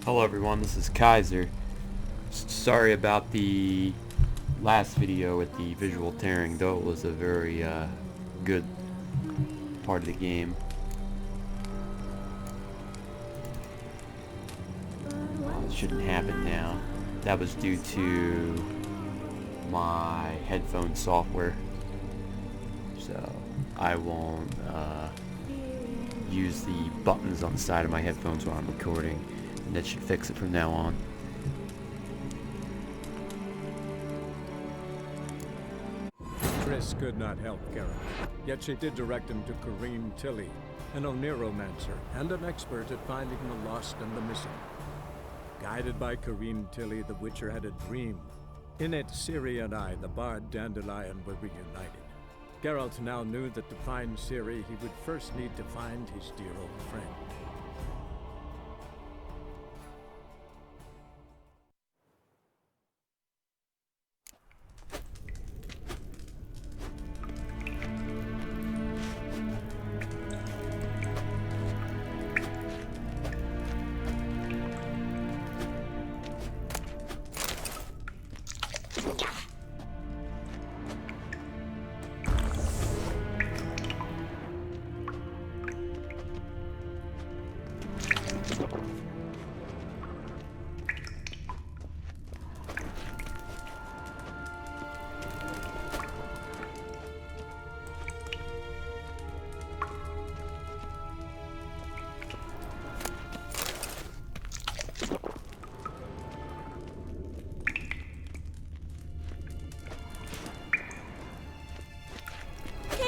Hello everyone, this is Kaiser. Sorry about the last video with the visual tearing, though it was a very good part of the game. It shouldn't happen now. That was due to my headphone software. So I won't use the buttons on the side of my headphones while I'm recording. And that should fix it from now on. Triss could not help Geralt, yet she did direct him to Karim Tilly, an Oniromancer and an expert at finding the lost and the missing. Guided by Karim Tilly, the Witcher had a dream. In it, Ciri and I, the Bard Dandelion, were reunited. Geralt now knew that to find Ciri, he would first need to find his dear old friend.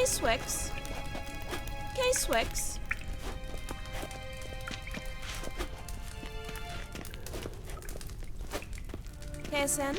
Swix. K-Swix. KSN.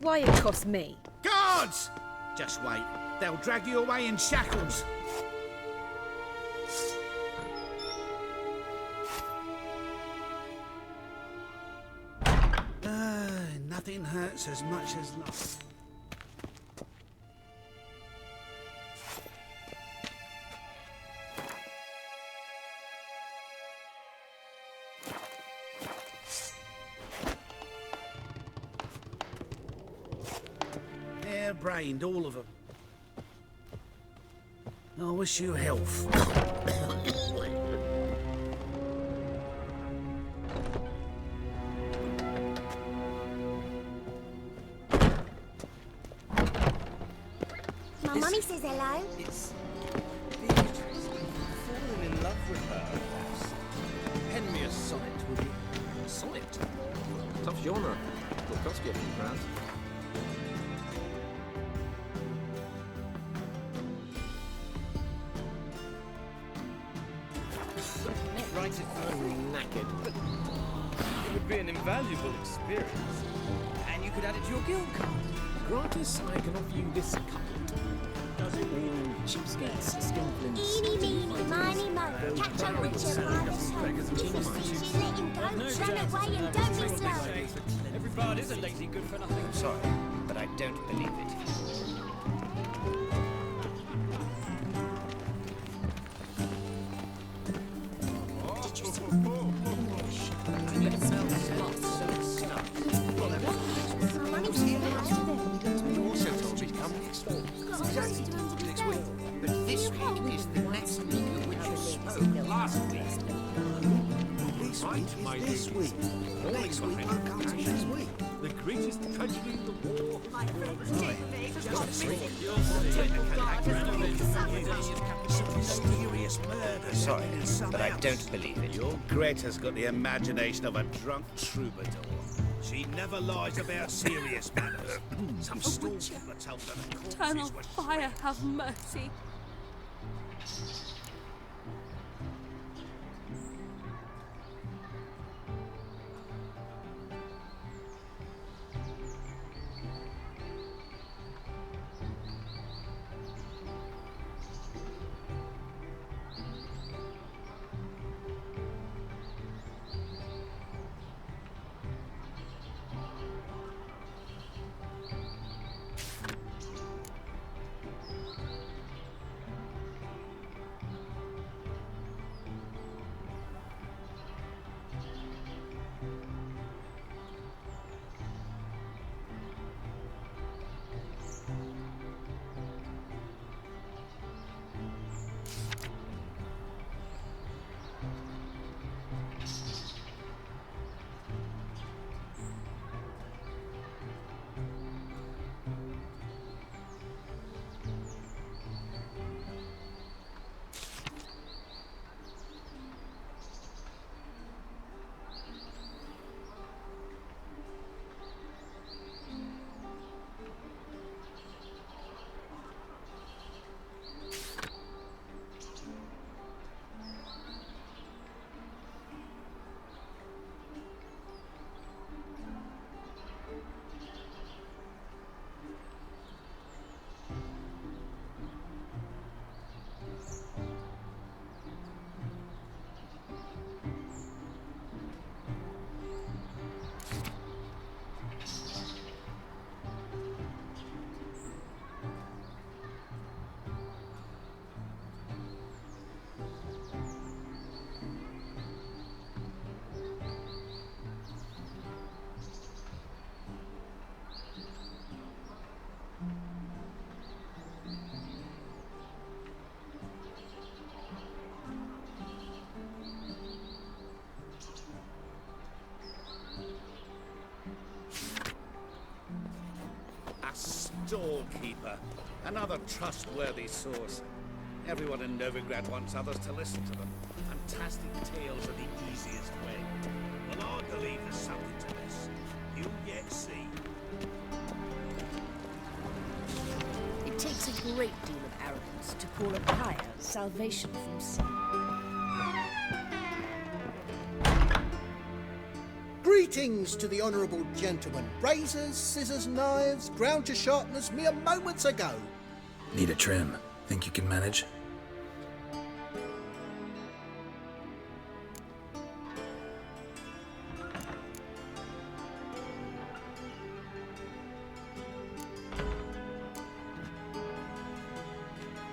Why it cost me? Guards! Just wait. They'll drag you away in shackles. Nothing hurts as much as love. harebrained, all of them. I wish you health. My mummy says hello. It's Beatrice. I've fallen in love with her at last. Pen me a sonnet, would you? Sonnet? Tough genre. Will cost you a few pounds. Not write it for knackered, but it would be an invaluable experience. And you could add it to your guild card. Gratis, I can offer you this couplet. All cheapskates, skinflints, Eeny, meeny, miny, mo. Catch a witcher by the toe. Cheese, let him go. Run away and don't be slow. Every bard is a lazy good for nothing. Sorry, but I don't believe it. My mummy says hello. You also told me to come next week. Got a toast to under Next the week. But this week is the next week of which you spoke last week. This week. Next week won't come to next week. The greatest tragedy in the war. Mysterious murder. Sorry, but I don't believe it. Your Greta's got the imagination of a drunk troubadour. She never lies about serious matters. Some storekeeper told her the Eternal corpses were fire, have mercy. Storekeeper, another trustworthy source. Everyone in Novigrad wants others to listen to them. Fantastic tales are the easiest way. Well, I believe there's something to this. You'll yet see. It takes a great deal of arrogance to call a pyre salvation from sin. Greetings to the honourable gentleman. Razors, scissors, knives, ground to sharpness mere moments ago. Need a trim. Think you can manage?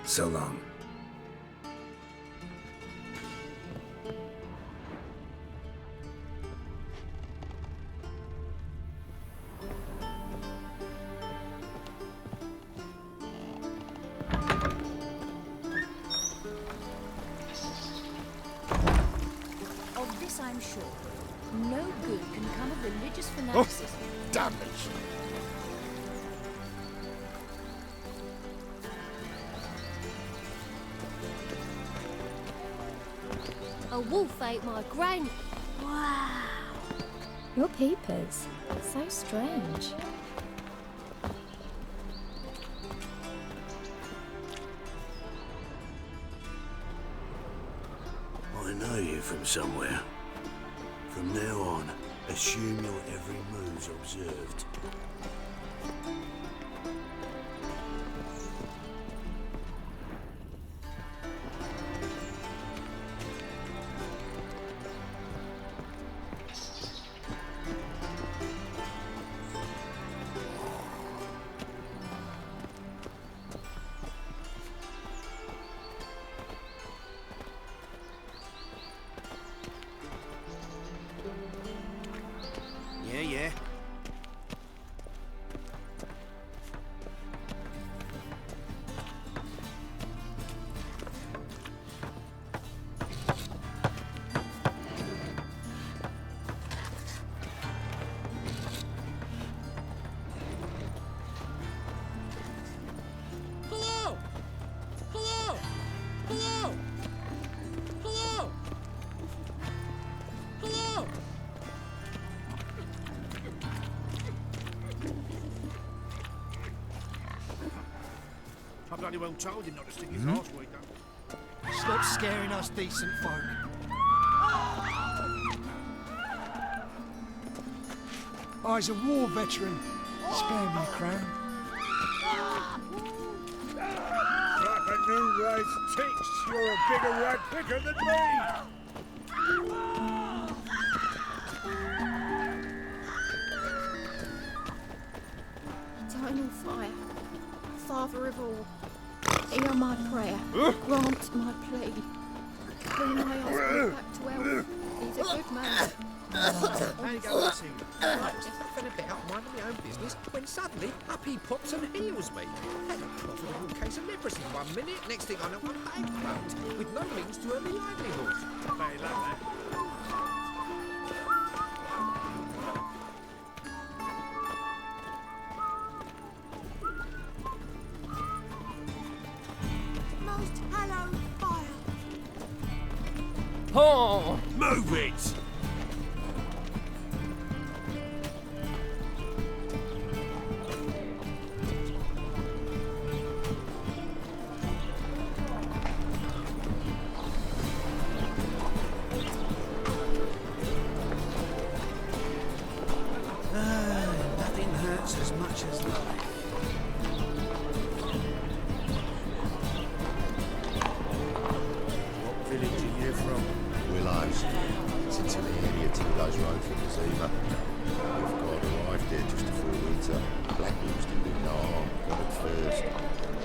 So long. this I'm sure. No good can come of religious fanaticism. Damn it! A wolf ate my gran. Wow. Your peepers. So strange. I know you from somewhere. From now on, assume your every move's observed. Yeah. Hello! Hello! Hello! Hello! Hello! I bloody well told you not to stick his arse where he don't. Stop scaring us decent folk. I's a war veteran. Spare me, Crown. Like a new race ticks, you're a bigger rat picker than me! Eternal fire, Father of all, hear my prayer, grant my plea. Bring my husband back to health. He's a good man. How you going, Sigi? Right, just having a bit out minding my own business when suddenly up he pops and heals me. Had a profitable case of leprosy 1 minute, next thing I know I'm bankrupt, with no means to earn my livelihood. Very lovely. Most hallowed fire. Oh! Move it! Nothing hurts as much as life. What village are you from? Willows. It's until the area Timgo's road from the Ziva. We've got arrived there just before winter. Black Wolves didn't do no harm. Got it first.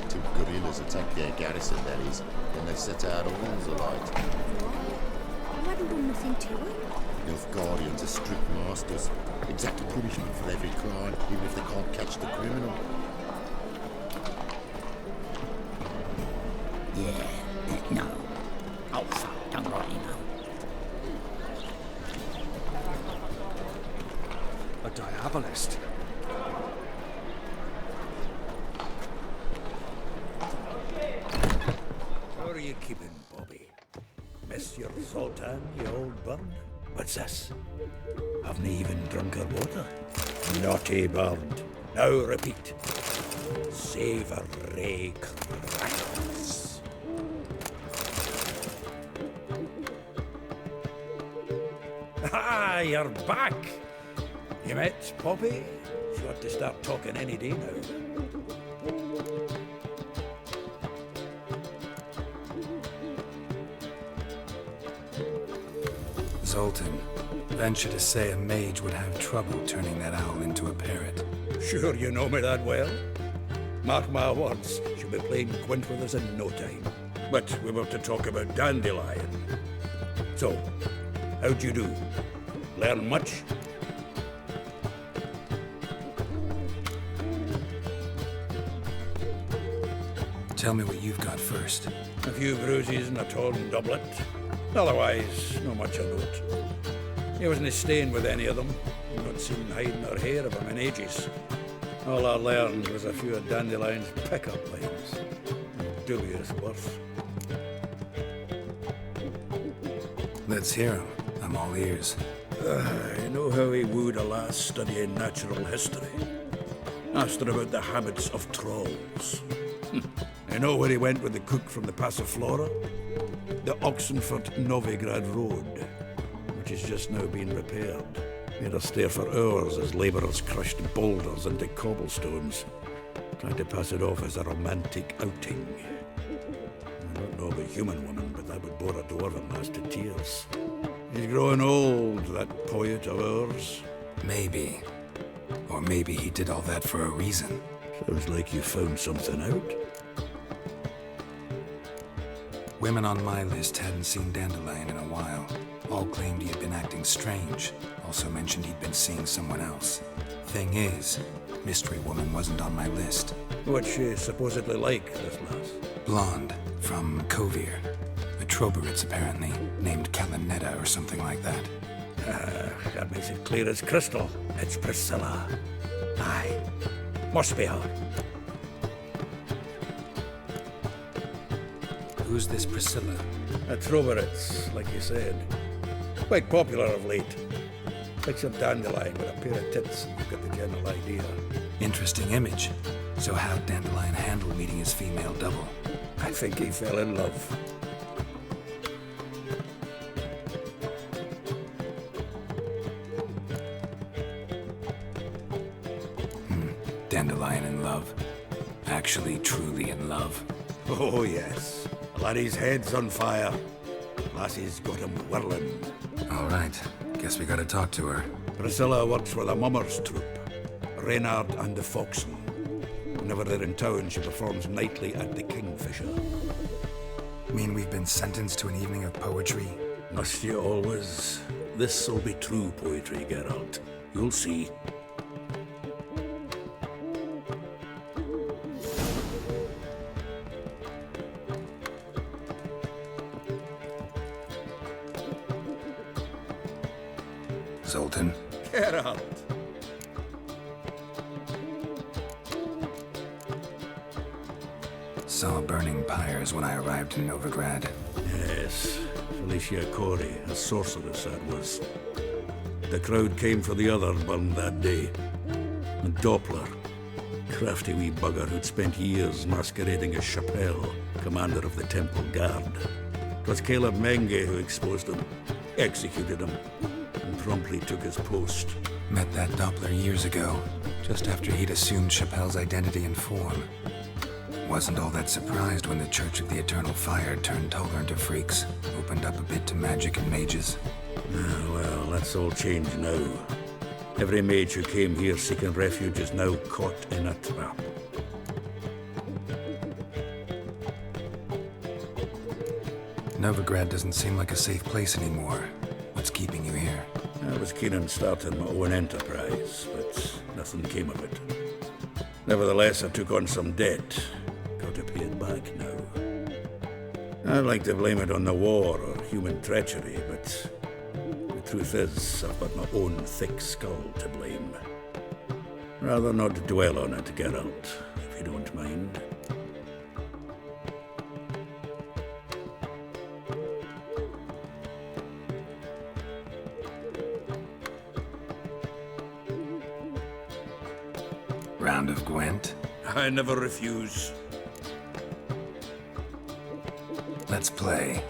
Two guerrillas attacked their garrison, that is. Then they set out all the light. You hadn't done nothing to it. Nilfgaardians are strict masters. Exact punishment for every crime, even if they can't catch the criminal. Yeah, no. Oh, fuck, don't rightly know. A diabolist. How are you keeping, Bobby? Monsieur Sultan, you old bird? What's this? Haven't even drunk her water? Naughty bird. Now repeat. Savoury crackers. Ah, you're back! You met Poppy? She ought to start talking any day now. Zoltan, venture to say a mage would have trouble turning that owl into a parrot. Sure you know me that well. Mark my words, she'll be playing quint with us in no time. But we were to talk about Dandelion. So, how'd you do? Learn much? Tell me what you've got first. A few bruises and a torn doublet. Otherwise, not much of note. He wasn't staying with any of them. Not seen hiding or hair of him in ages. All I learned was a few of Dandelion's pickup lines. Dubious worth. Let's hear him. I'm all ears. You know how he wooed a lass studying natural history? Asked her about the habits of trolls. You know where he went with the cook from the Passiflora? The Oxenford Novigrad Road, which is just now being repaired. Made her stare for hours as labourers crushed boulders into cobblestones, trying to pass it off as a romantic outing. I don't know of a human woman, but that would bore a dwarven lass to tears. He's growing old, that poet of ours. Maybe. Or maybe he did all that for a reason. Sounds like you found something out. Women on my list hadn't seen Dandelion in a while. All claimed he had been acting strange. Also mentioned he'd been seeing someone else. Thing is, Mystery Woman wasn't on my list. What's she supposedly like, this lass? Blonde, from Kovir. A Troberitz, apparently, named Kalanetta or something like that. That makes it clear as crystal. It's Priscilla. Aye. Must be her. Who's this Priscilla? A Troberitz, like you said. Quite popular of late. Picture Dandelion with a pair of tits and you've got the general idea. Interesting image. So how'd Dandelion handle meeting his female double? I think he fell in love. Dandelion in love. Actually, truly in love. Oh, yes. Laddie's head's on fire. Lassie's got him whirling. All right. Guess we gotta talk to her. Priscilla works for the Mummers troupe. Reynard and the Foxen. Whenever they're in town, she performs nightly at the Kingfisher. Mean we've been sentenced to an evening of poetry? Must you always? This'll be true poetry, Geralt. You'll see. Zoltan? Geralt! Saw burning pyres when I arrived in Novigrad. Yes, Felicia Corey, a sorceress that was. The crowd came for the other burned that day. And Doppler, crafty wee bugger who'd spent years masquerading as Chappelle, commander of the Temple Guard. 'Twas Caleb Menge who exposed him, executed him, and promptly took his post. Met that Doppler years ago, just after he'd assumed Chappelle's identity and form. Wasn't all that surprised when the Church of the Eternal Fire turned tolerant of freaks, opened up a bit to magic and mages. Well, that's all changed now. Every mage who came here seeking refuge is now caught in a trap. Novigrad doesn't seem like a safe place anymore. What's keeping you here? I was keen on starting my own enterprise, but nothing came of it. Nevertheless, I took on some debt. Got to pay it back now. I'd like to blame it on the war or human treachery, but the truth is, I've got my own thick skull to blame. Rather not dwell on it, Geralt, if you don't mind. Round of Gwent? I never refuse. Let's play.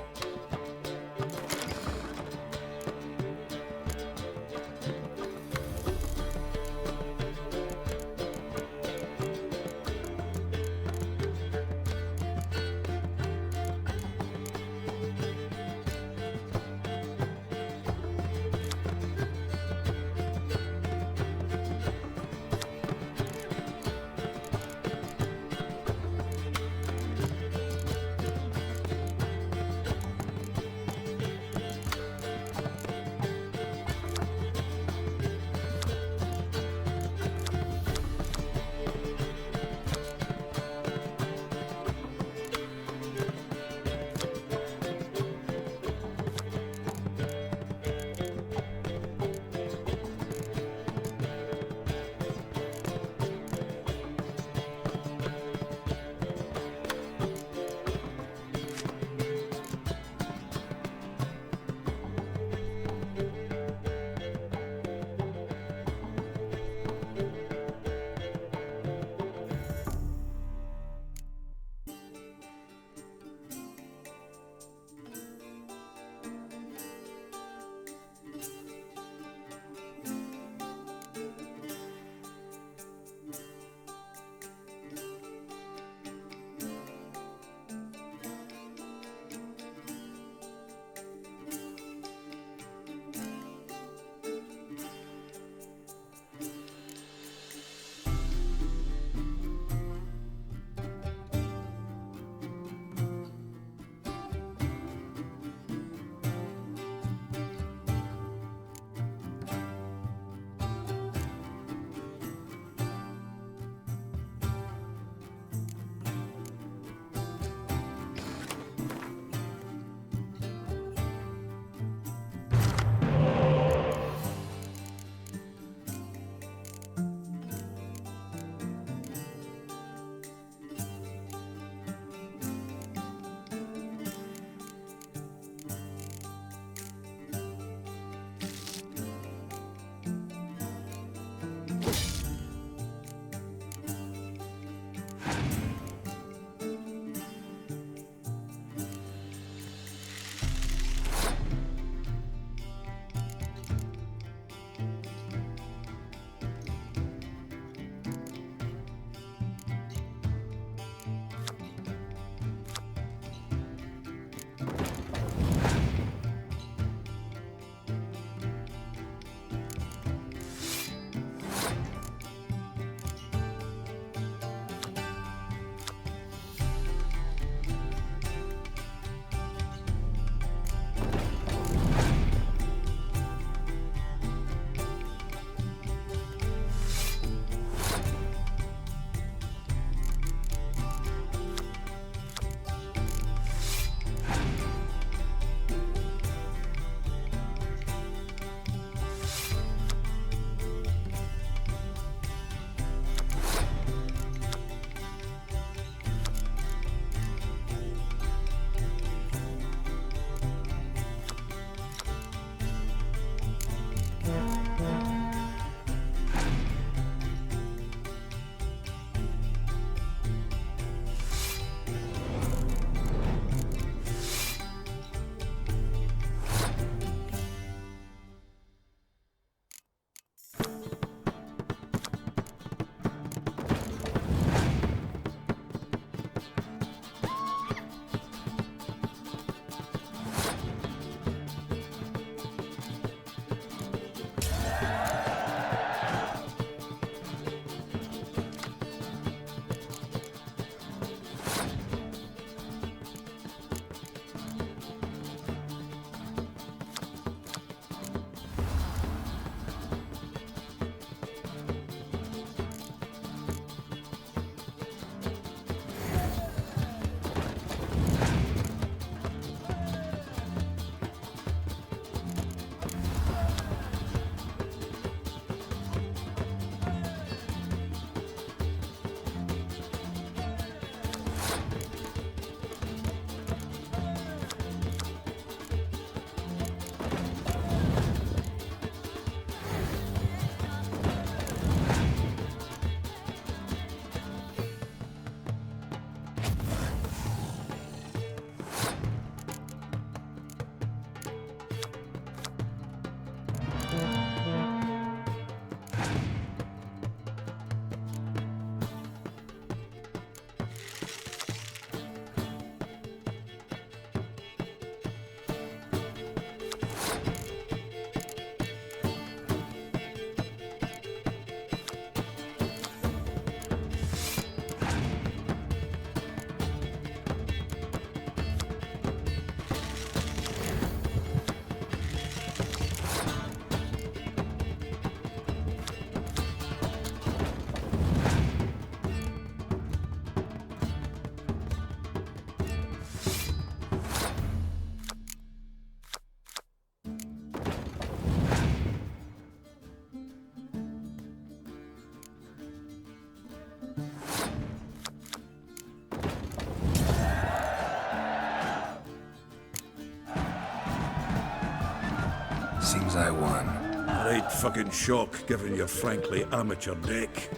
Seems I won. Right fucking shock, given your frankly amateur deck.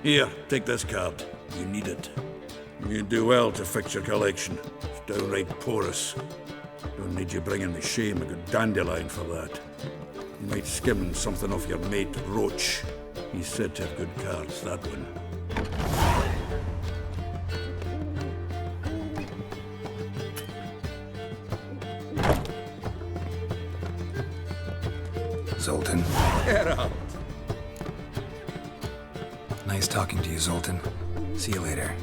Here, take this card. You need it. You do well to fix your collection. It's downright porous. Don't need you bringing me shame. A good dandelion for that. You might skim something off your mate, Roach. He's said to have good cards, that one. Zoltan. Geralt! Nice talking to you, Zoltan. See you later.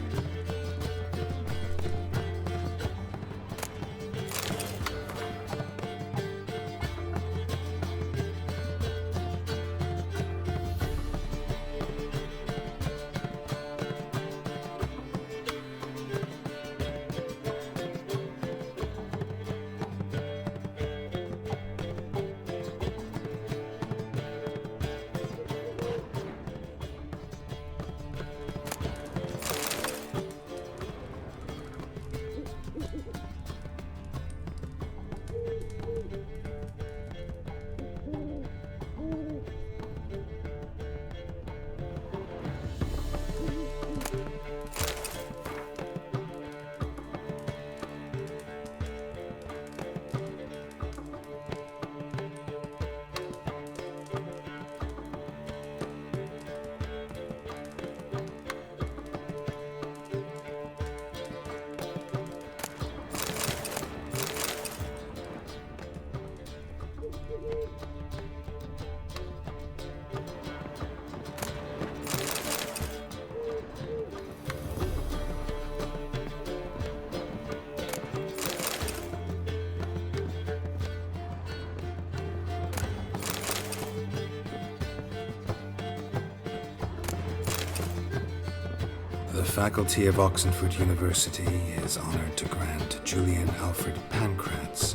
The Faculty of Oxenford University is honored to grant Julian Alfred Pancratz,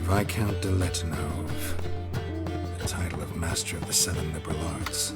Viscount de Letonov, the title of Master of the Seven Liberal Arts.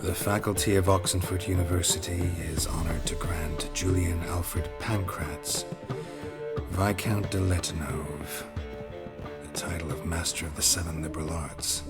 The Faculty of Oxenford University is honored to grant Julian Alfred Pancratz, Viscount de Letonov, the title of Master of the Seven Liberal Arts.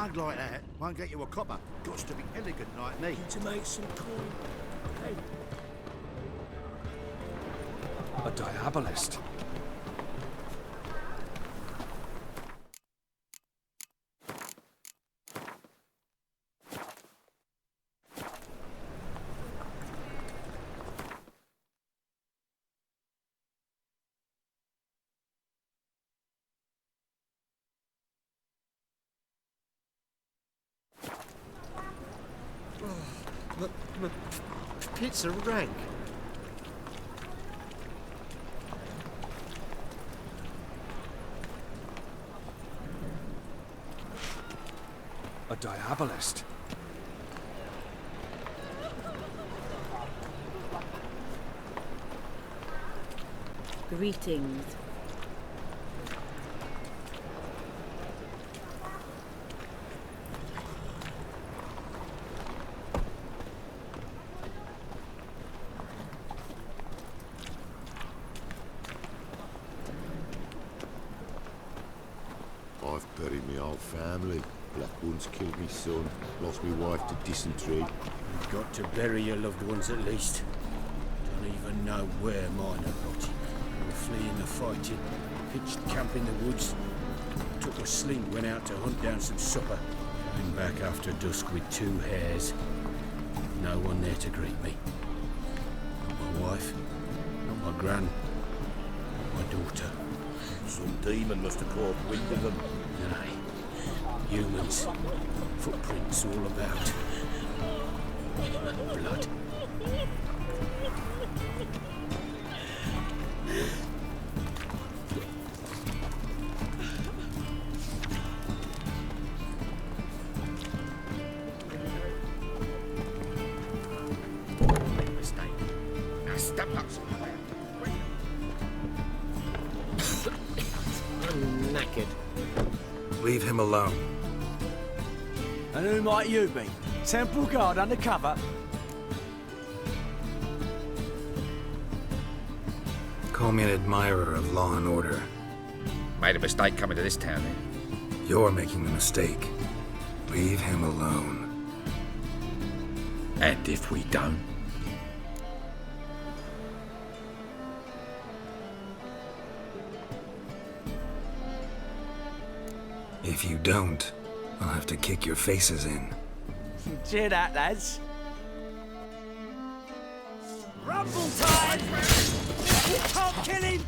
mug like that won't get you a copper. Got to be elegant like me. To make some coin. Hey. A diabolist. Pizza rank. A diabolist. Greetings. I've buried my whole family. Black ones killed me son, lost my wife to dysentery. You've got to bury your loved ones at least. Don't even know where mine are rotting. We were fleeing the fighting, pitched camp in the woods, took a sling, went out to hunt down some supper. Came back after dusk with 2 hares. No one there to greet me. Not my wife, not my gran, not my daughter. Some demon must have caught wind of them. Aye. Humans. Footprints all about. Blood. Now step up somewhere. I'm knackered. Leave him alone. And who might you be? Temple guard undercover? Call me an admirer of law and order. Made a mistake coming to this town, then. You're making the mistake. Leave him alone. And if we don't? If you don't, I'll have to kick your faces in. Cheer that, lads. Rumble time! You can't kill him!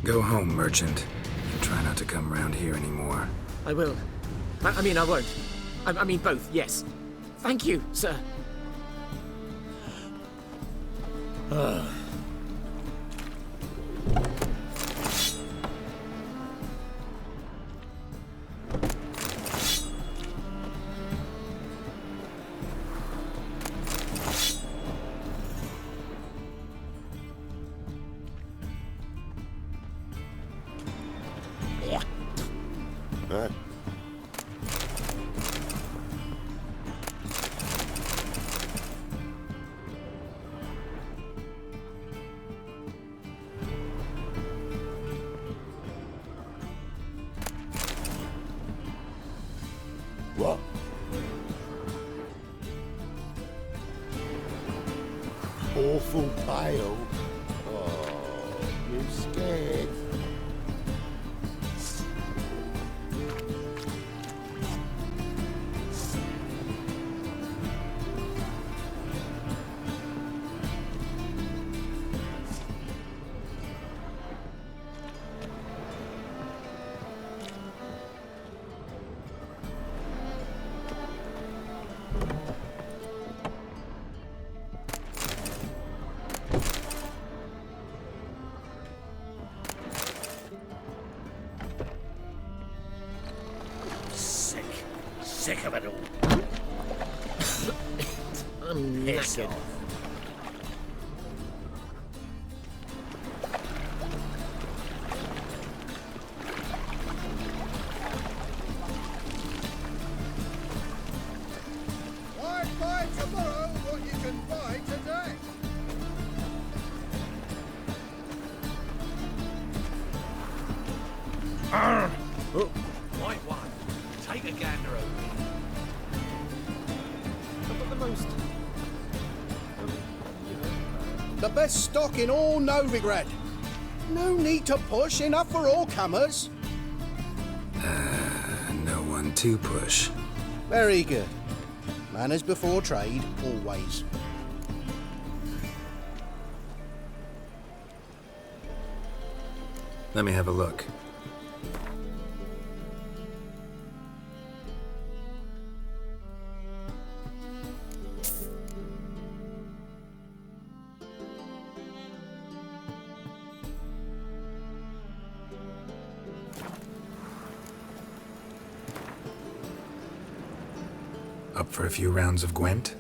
Go home, merchant. And try not to come round here anymore. I will. I mean, I won't. I mean, both, yes. Thank you, sir. Huh? What? Awful pale. Oh, you scared? Sick of it all. I'm knackered. Why buy tomorrow what you can buy Oh. Right one. Take a gander over here. I've got the most... The best stock in all Novigrad. No need to push, enough for all comers. No one to push. Very good. Manners before trade, always. Let me have a look. Up for a few rounds of Gwent?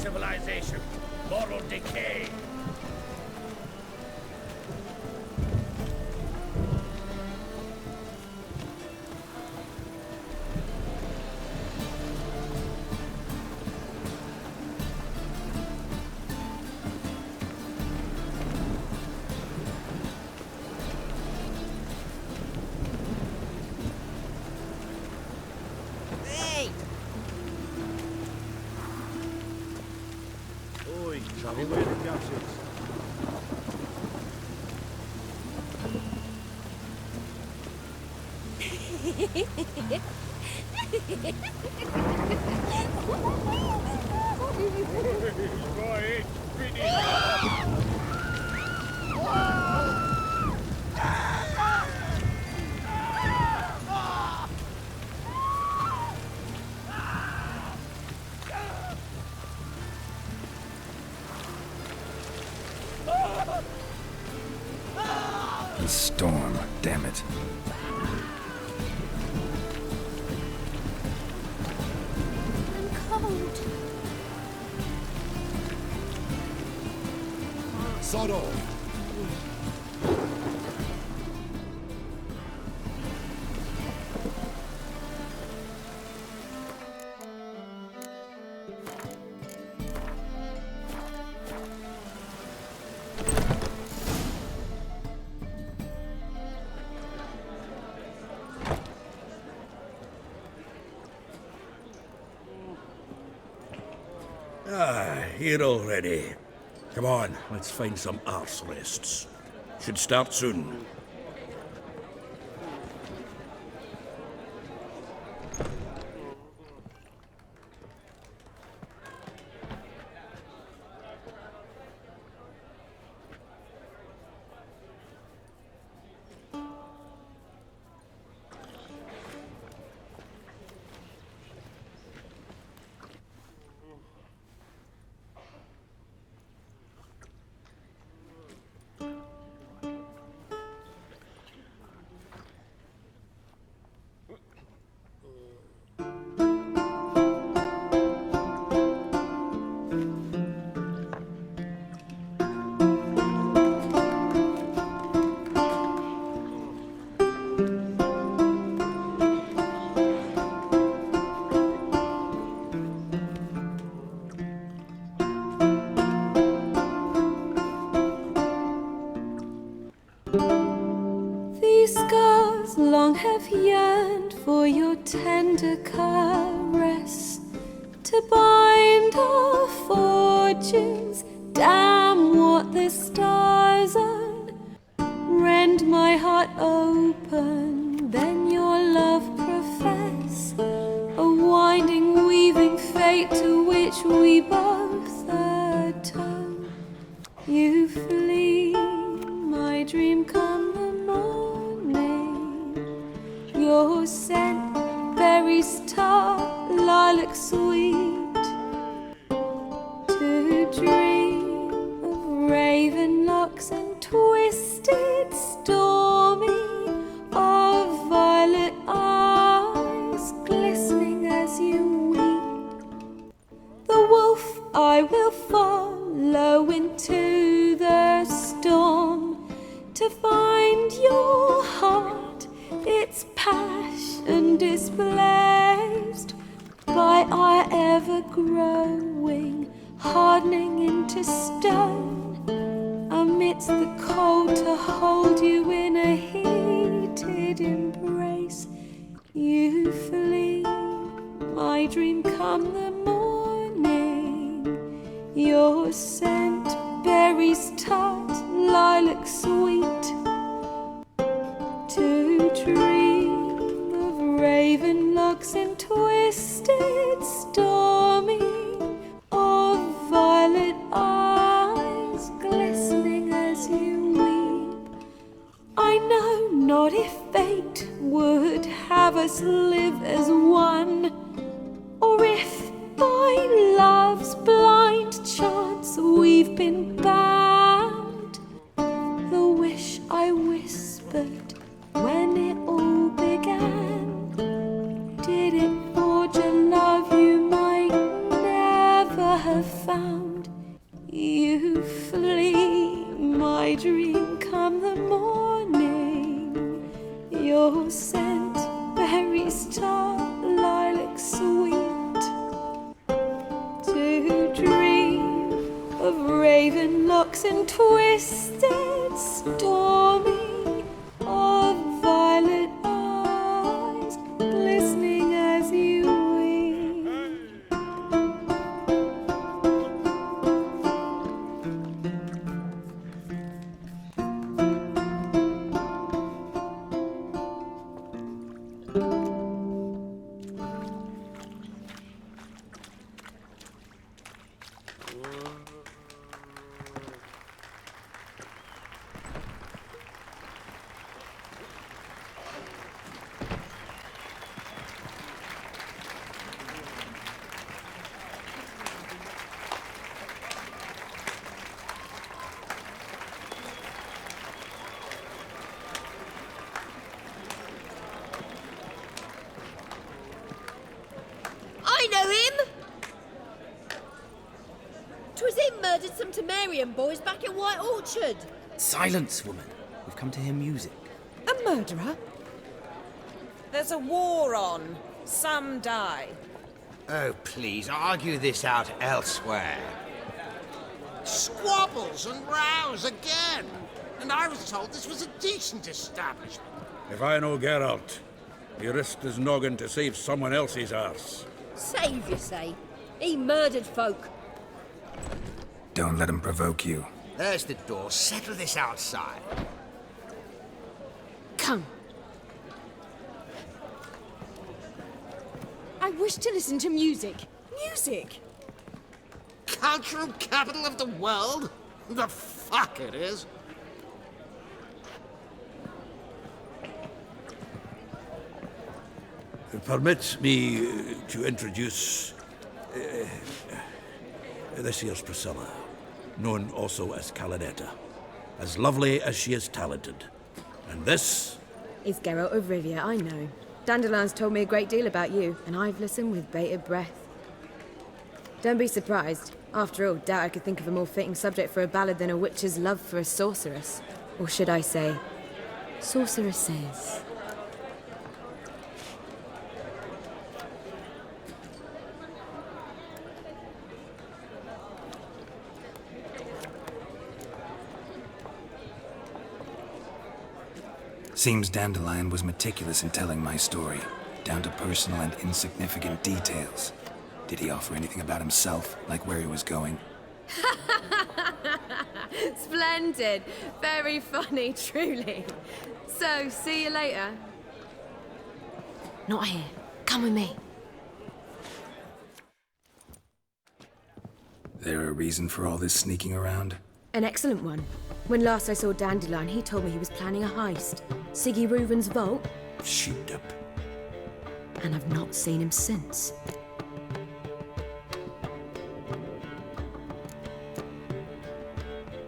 civilization, moral decay. Oi, trouble where the gaps is. The storm, damn it. I'm cold. Sod off. Here already. Come on, let's find some arse rests. Should start soon. These scars long have yearned for your tender caress, to bind our fortunes. Damn what the stars are. Rend my heart open, then your love profess, a winding, weaving fate to which we both atone. You flee, my dream come the morning. Your scent, berries tart, lilac sweet. To dream of raven locks and twisted, stormy, of violet eyes glistening as you weep. The wolf I will follow into the storm, to find your heart, its passion displaced by our ever-growing, hardening into stone, amidst the cold to hold you in a heated embrace. You flee, my dream come the morning, your scent, berries tart, lilac sweet. To dream of raven locks and twisted, stormy, of violet eyes glistening as you weep. I know not if fate would have us live as one, or if by love's blind chance we've been bound. The wish I whispered when it all began, did it forge a love you might never have found? your scent, berries tart, lilac sweet. To dream of raven locks and twisted stormy, of violet eyes glistening as you weep. I know him! 'Twas him murdered some Temerian boys back in White Orchard. Silence, woman. We've come to hear music. A murderer? There's a war on. Some die. Oh, please, argue this out elsewhere. Squabbles and rows again. And I was told this was a decent establishment. If I know Geralt, he risked his noggin to save someone else's arse. Save, you say? He murdered folk. Don't let him provoke you. There's the door. Settle this outside. Come. I wish to listen to music. Music? Cultural capital of the world? The fuck it is. Permit me to introduce this here's Priscilla, known also as Calinetta. As lovely as she is talented. And this? It's Geralt of Rivia, I know. Dandelion's told me a great deal about you, and I've listened with bated breath. Don't be surprised. After all, doubt I could think of a more fitting subject for a ballad than a witch's love for a sorceress. Or should I say, sorceresses. Seems Dandelion was meticulous in telling my story, down to personal and insignificant details. Did he offer anything about himself, like where he was going? Splendid. Very funny, truly. So, see you later. Not here. Come with me. There a reason for all this sneaking around? An excellent one. When last I saw Dandelion, he told me he was planning a heist. Sigi Reuven's vault. Sheeped up. And I've not seen him since.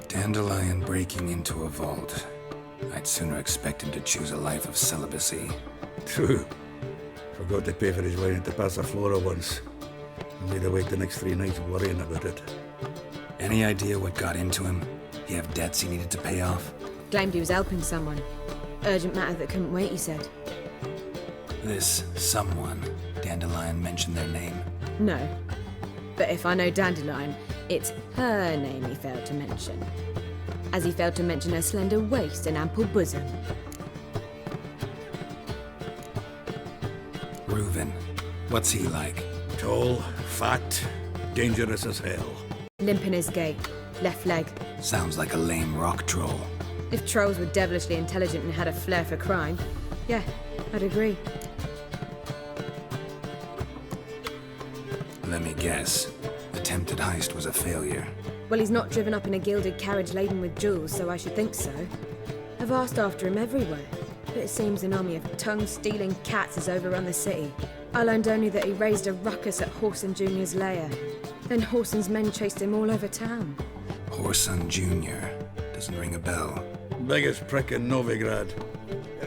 Dandelion breaking into a vault. I'd sooner expect him to choose a life of celibacy. True. Forgot to pay for his wine at the Passaflora once. And made her wait the next 3 nights worrying about it. Any idea what got into him? He have debts he needed to pay off? Claimed he was helping someone. Urgent matter that couldn't wait, he said. This someone, Dandelion mentioned their name? No. But if I know Dandelion, it's her name he failed to mention. As he failed to mention her slender waist and ample bosom. Reuven. What's he like? Tall, fat, dangerous as hell. Limp in his gait. Left leg. Sounds like a lame rock troll. If trolls were devilishly intelligent and had a flair for crime, yeah, I'd agree. Let me guess. Attempted heist was a failure. Well, he's not driven up in a gilded carriage laden with jewels, so I should think so. I've asked after him everywhere, but it seems an army of tongue-stealing cats has overrun the city. I learned only that he raised a ruckus at Whoreson Jr.'s lair. Then Whoreson's men chased him all over town. Whoreson Jr. Doesn't ring a bell. Biggest prick in Novigrad.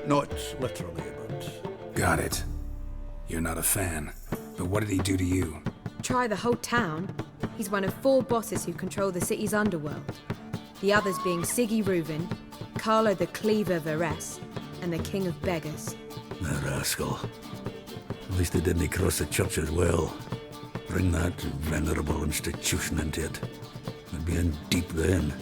Not literally, but... Got it. You're not a fan. But what did he do to you? Try the whole town. He's one of 4 bosses who control the city's underworld. The others being Sigi Reuven, Carlo the Cleaver Varese, and the king of beggars. The rascal. At least they didn't cross the church as well. Bring that venerable institution into it. We'd be in deep then.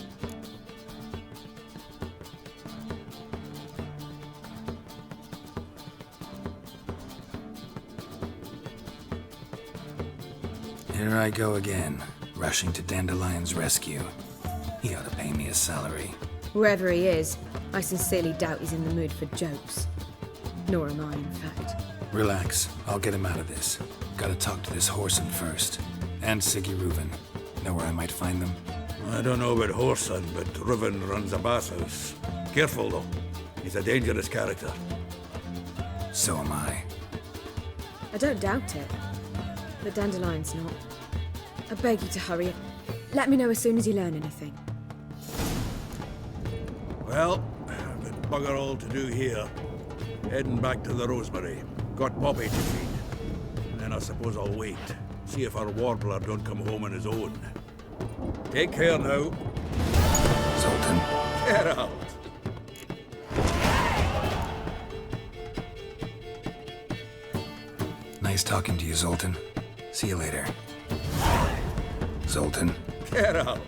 Here I go again, rushing to Dandelion's rescue. He ought to pay me a salary. Wherever he is, I sincerely doubt he's in the mood for jokes. Nor am I, in fact. Relax, I'll get him out of this. Gotta talk to this Whoreson first. And Sigi Reuven. Know where I might find them? I don't know about Whoreson, but Reuven runs a bathhouse. Careful, though. He's a dangerous character. So am I. I don't doubt it. But Dandelion's not. I beg you to hurry. Let me know as soon as you learn anything. Well, I've got bugger all to do here. Heading back to the Rosemary. Got Poppy to feed. And then I suppose I'll wait. See if our warbler don't come home on his own. Take care now. Zoltan. Geralt. Nice talking to you, Zoltan. See you later. Zoltan. Geralt.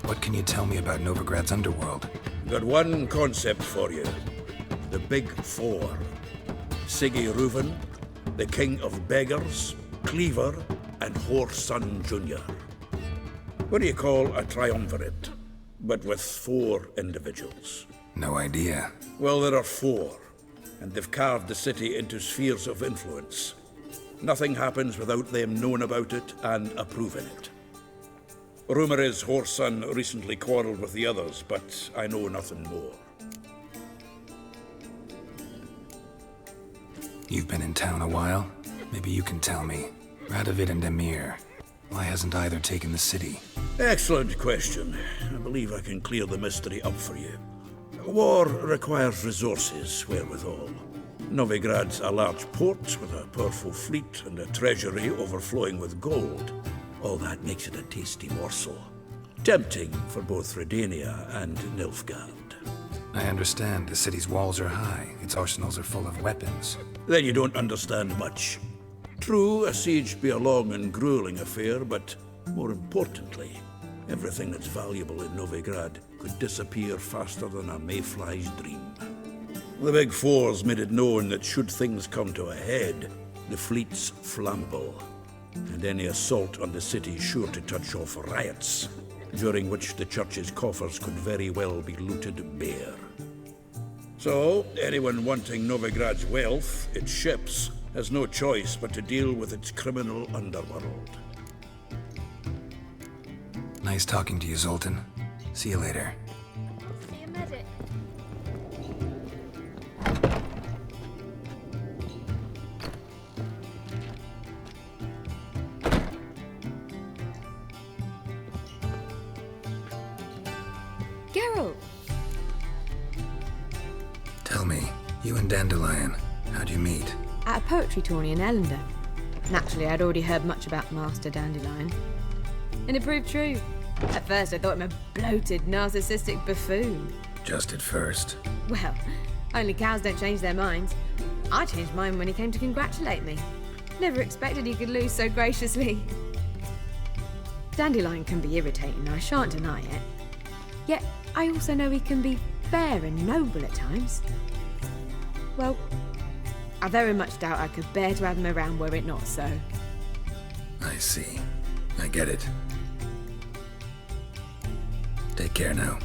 What can you tell me about Novigrad's underworld? Got one concept for you. The Big Four. Sigi Reuven, the King of Beggars, Cleaver, and Whoreson Jr. What do you call a triumvirate, but with 4 individuals? No idea. Well, there are 4, and they've carved the city into spheres of influence. Nothing happens without them knowing about it and approving it. Rumor is Whoreson recently quarreled with the others, but I know nothing more. You've been in town a while? Maybe you can tell me. Radovid and Emir. Why hasn't either taken the city? Excellent question. I believe I can clear the mystery up for you. War requires resources wherewithal. Novigrad's a large port with a powerful fleet and a treasury overflowing with gold. All that makes it a tasty morsel. Tempting for both Redania and Nilfgaard. I understand. The city's walls are high. Its arsenals are full of weapons. Then you don't understand much. True, a siege be a long and grueling affair, but more importantly, everything that's valuable in Novigrad could disappear faster than a mayfly's dream. The Big Four's made it known that should things come to a head, the fleet's flammable, and any assault on the city's sure to touch off riots, during which the church's coffers could very well be looted bare. So, anyone wanting Novigrad's wealth, its ships, has no choice but to deal with its criminal underworld. Nice talking to you, Zoltan. See you later. See you, medic. Geralt! Tell me, you and Dandelion, how'd you meet? At a poetry tourney in Ellender. Naturally, I'd already heard much about Master Dandelion. And it proved true. At first, I thought him a bloated, narcissistic buffoon. Just at first. Well, only cows don't change their minds. I changed mine when he came to congratulate me. Never expected he could lose so graciously. Dandelion can be irritating, I shan't deny it. Yet, I also know he can be fair and noble at times. Well, I very much doubt I could bear to have him around were it not so. I see. I get it. Take care now.